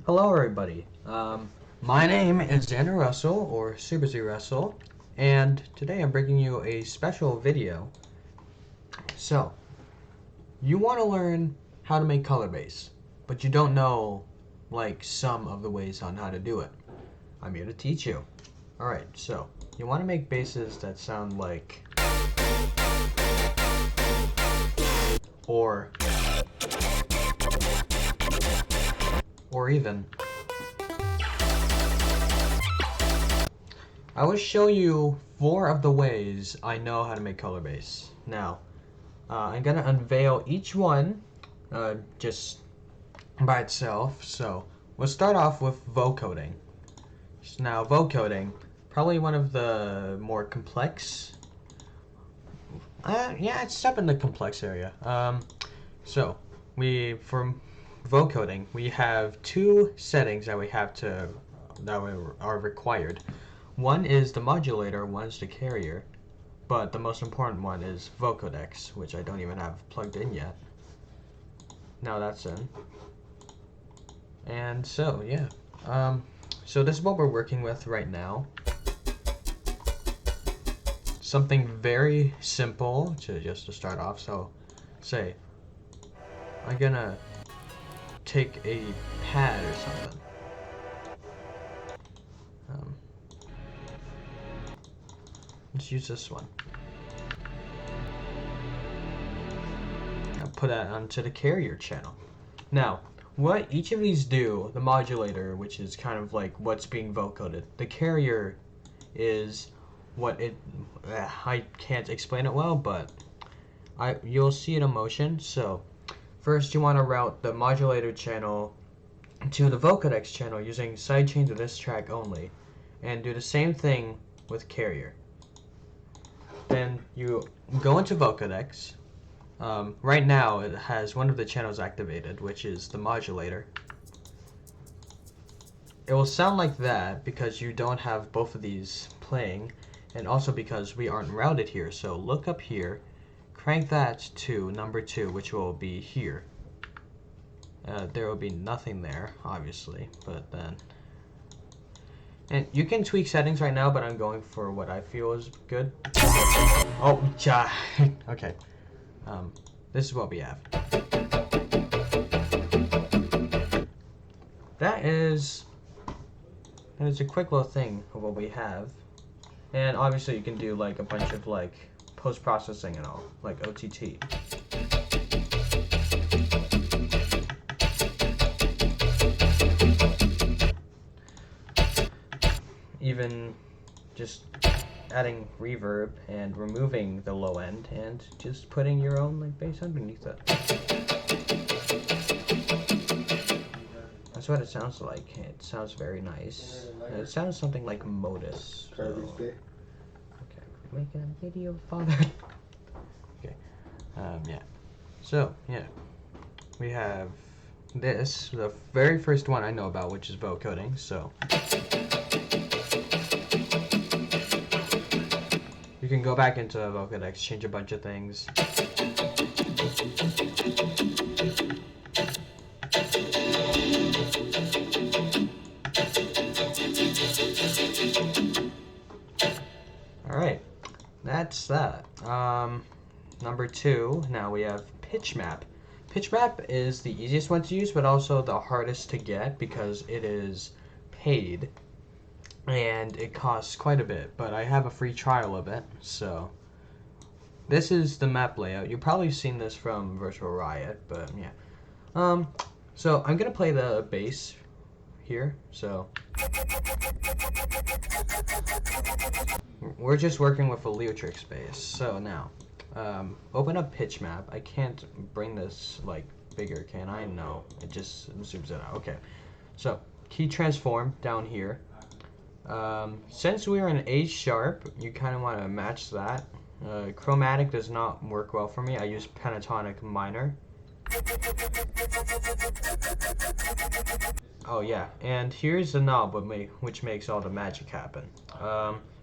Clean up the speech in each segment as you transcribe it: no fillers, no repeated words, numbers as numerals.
Hello everybody, my name is Andrew Russell, or Super Z Russell, and today I'm bringing you a special video. So, you want to learn how to make color bass, but you don't know, like, some of the ways on how to do it. I'm here to teach you. Alright, so, you want to make basses that sound like, or even, I will show you 4 of the ways I know how to make color bass. Now, I'm gonna unveil each one just by itself. So we'll start off with vocoding. Now, vocoding, probably one of the more complex. Yeah, it's up in the complex area. So for vocoding, we have 2 settings that are required. One is the modulator, one is the carrier, but the most important one is Vocoding, which I don't even have plugged in yet. Now that's in. And so, yeah. So this is what we're working with right now. Something very simple just to start off. So, say, I'm gonna take a pad or something. Let's use this one. I'll put that onto the carrier channel. Now, what each of these do, the modulator, which is kind of like what's being vocoded. The carrier is what it, I can't explain it well, but you'll see it in motion. So, first you want to route the modulator channel to the Vocoding channel using sidechain of this track only, and do the same thing with carrier. Then you go into Vocoding. Right now it has one of the channels activated, which is the modulator. It will sound like that because you don't have both of these playing, and also because we aren't routed here. So look up here, crank that to number 2, which will be here. There will be nothing there, obviously, but then... And you can tweak settings right now, but I'm going for what I feel is good. Oh, okay. This is what we have. That is a quick little thing of what we have. And obviously you can do like a bunch of like post-processing and all, like OTT. Even just adding reverb and removing the low end and just putting your own like bass underneath it. That's what it sounds like. It sounds very nice. And it sounds something like Modus. So. Okay, we're making a video, father. Okay, yeah. So yeah, we have this, the very first one I know about, which is vocoding. So. You can go back into Vocoding, change a bunch of things. Alright, that's that. Number 2, now we have pitch map. Pitch map is the easiest one to use, but also the hardest to get because it is paid. And it costs quite a bit, but I have a free trial of it. So this is the map layout. You've probably seen this from Virtual Riot, but yeah. So I'm gonna play the bass here. So we're just working with a Leotrix bass. So now, open up pitch map. I can't bring this like bigger, can I? No, it just zooms it out. Okay. So key transform down here. Since we are in A sharp, you kind of want to match that. Chromatic does not work well for me. I use pentatonic minor. Oh yeah, and here's the knob which makes all the magic happen.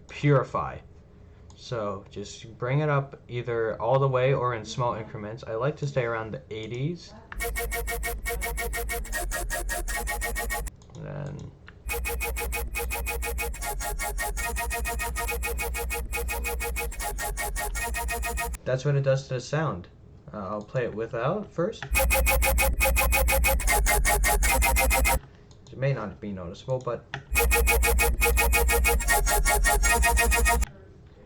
Purify. So just bring it up either all the way or in small increments. I like to stay around the 80s. Then that's what it does to the sound. I'll play it without first. It may not be noticeable, but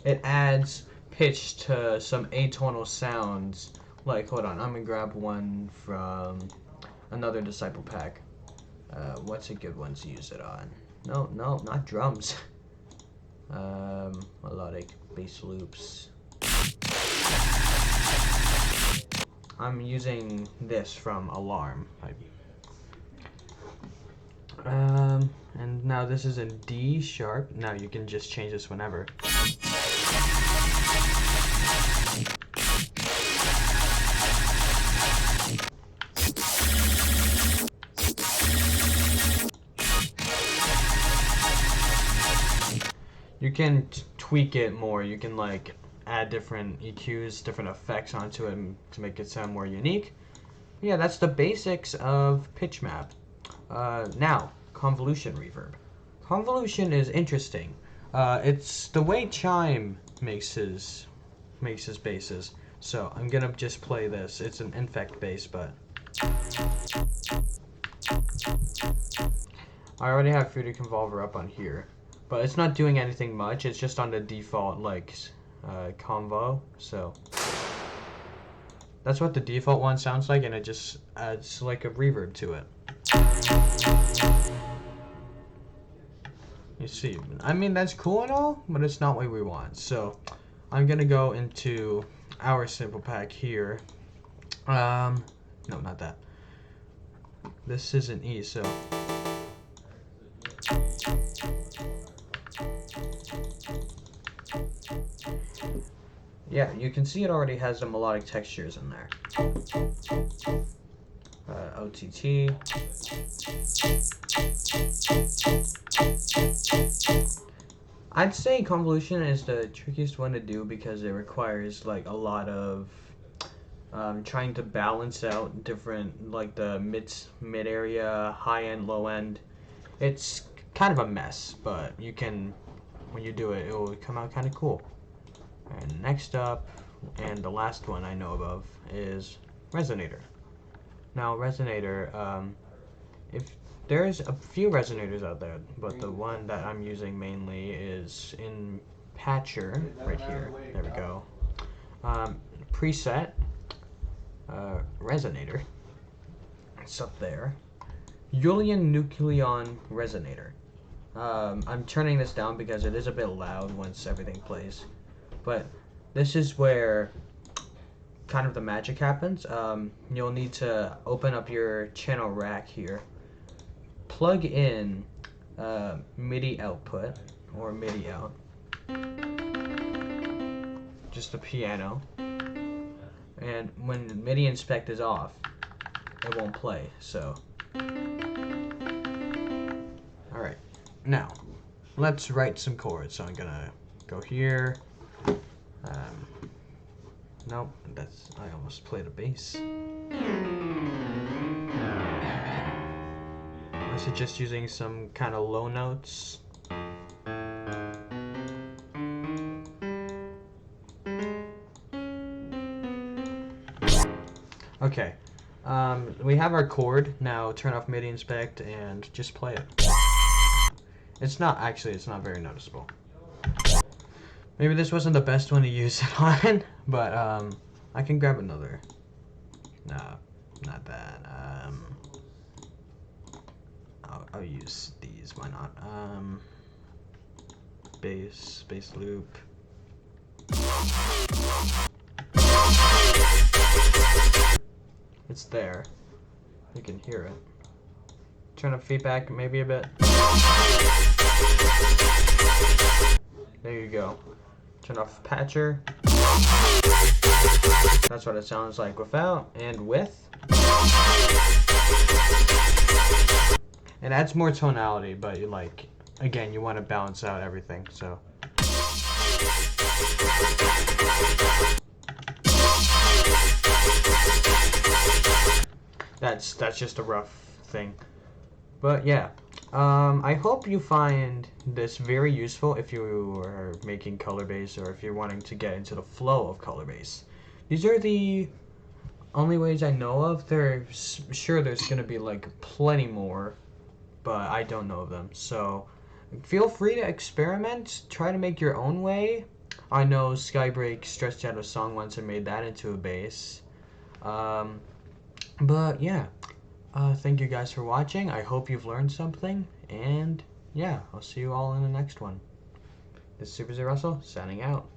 it adds pitch to some atonal sounds. Like, hold on, I'm gonna grab one from another Disciple pack. What's a good one to use it on? No, not drums. Melodic bass loops. I'm using this from Alarm. And now this is in D sharp. Now you can just change this whenever. You can tweak it more. You can like add different EQs, different effects onto it to make it sound more unique. Yeah, that's the basics of pitch map. Now, convolution reverb. Convolution is interesting. It's the way Chime makes his basses. So I'm gonna just play this. It's an infect bass, but I already have Fruity Convolver up on here, but it's not doing anything much. It's just on the default like convo. So that's what the default one sounds like, and it just adds like a reverb to it. You see, I mean, that's cool and all, but it's not what we want. So I'm gonna go into our sample pack here. No, not that. This is an E, so yeah, you can see it already has the melodic textures in there. OTT. I'd say convolution is the trickiest one to do because it requires like a lot of trying to balance out different, like the mid area, high end, low end. It's kind of a mess, but you can, when you do it, it will come out kind of cool. And next up, and the last one I know of, is Resonator. Now, Resonator, if there's a few resonators out there, but the one that I'm using mainly is in Patcher, right here. There we go. Preset, Resonator. It's up there. Julian Nucleon Resonator. I'm turning this down because it is a bit loud once everything plays. But this is where kind of the magic happens. You'll need to open up your channel rack here, plug in MIDI output or MIDI out, just a piano, and when MIDI inspect is off, it won't play. So, alright, now let's write some chords. So I'm gonna go here. Nope, I almost played a bass. This is just using some kind of low notes. Okay, we have our chord. Now turn off MIDI inspect and just play it. It's not very noticeable. Maybe this wasn't the best one to use it on, but I can grab another. No, not that. I'll use these. Why not? Bass loop. It's there. You can hear it. Turn up feedback maybe a bit. There you go. Turn off Patcher. That's what it sounds like without and with. It adds more tonality, but you like, again, you want to balance out everything, so. That's just a rough thing. But yeah, I hope you find this very useful if you are making color bass or if you're wanting to get into the flow of color bass. These are the only ways I know of. There's sure there's gonna be like plenty more, but I don't know of them. So feel free to experiment. Try to make your own way. I know Skybreak stretched out a song once and made that into a bass. But yeah, thank you guys for watching. I hope you've learned something, and yeah, I'll see you all in the next one. This is Super Z Russell, signing out.